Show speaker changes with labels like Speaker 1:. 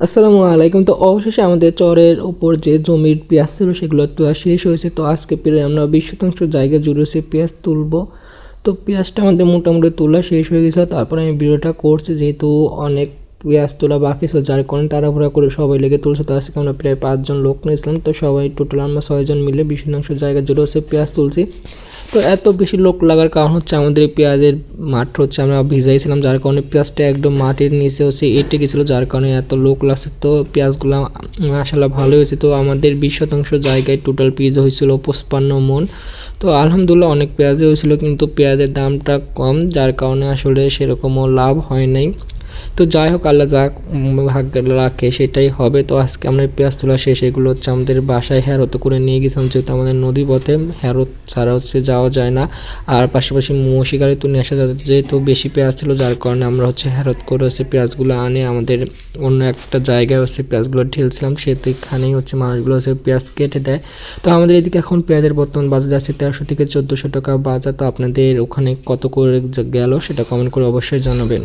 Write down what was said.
Speaker 1: আসসালামু আলাইকুম। তো অবশেষে আমাদের চরের উপর যে জমির পেঁয়াজ ছিল সেগুলো তোলা শেষ হয়েছে। তো আজকে প্রায় আমরা 20 শতাংশ জায়গা জুড়ে সে পেঁয়াজ তুলবো। তো পেঁয়াজটা আমাদের মোটামুটি তোলা শেষ হয়ে গেছে। তারপরে আমি ভিডিওটা করছি যেহেতু অনেক পেঁয়াজ তোলা বাকি ছিল, যার কারণে তাড়াহুড়া করে সবাই লেগে তুলছে। তো আজকে আমরা প্রায় 5 জন লোক নিয়েছিলাম। তো সবাই টোটাল আমরা 6 জন মিলে 20 শতাংশ জায়গা জুড়ে সে পেঁয়াজ তুলছি। তো এত বেশি লোক লাগার কারণ হচ্ছে আমাদের এই পেঁয়াজের মাঠ হচ্ছে আমরা ভিজাইছিলাম, যার কারণে পেঁয়াজটা একদম মাটির নিচে হচ্ছে এঁটে গেছিলো, যার কারণে এত লোক লাগছে। তো পেঁয়াজগুলো মাশাআল্লাহ ভালো হয়েছে। তো আমাদের 20 শতাংশ জায়গায় টোটাল পেঁয়াজ হয়েছিল 55 মণ। তো আলহামদুলিল্লাহ অনেক পেঁয়াজই হয়েছিল, কিন্তু পেঁয়াজের দামটা কম, যার কারণে আসলে সেরকমও লাভ হয় নাই। তো যাই হোক, আল্লাহ যা ভাগ্যে রাখে সেটাই হবে। তো আজকে আমরা পেঁয়াজ তোলা শেষ, এগুলো হচ্ছে আমাদের বাসায় হেরত করে নিয়ে গেছিলাম, যেহেতু আমাদের নদী পথে হেরত ছাড়া হচ্ছে যাওয়া যায় না। আর পাশাপাশি মৌসি গাড়ি তো নিয়ে আসা যায়, যেহেতু বেশি পেঁয়াজ ছিল যার কারণে আমরা হচ্ছে হেরত করে হচ্ছে পেঁয়াজগুলো আনে আমাদের অন্য একটা জায়গায় হচ্ছে পেঁয়াজগুলো ঢেলছিলাম, সেখানেই হচ্ছে মানুষগুলো হচ্ছে পেঁয়াজ কেটে দেয়। তো আমাদের এদিকে এখন পেঁয়াজের বর্তমান বাজার যাচ্ছে 1300 থেকে 1400 টাকা বাজার। তো আপনাদের ওখানে কত করে গেল সেটা কমেন্ট করে অবশ্যই জানাবেন।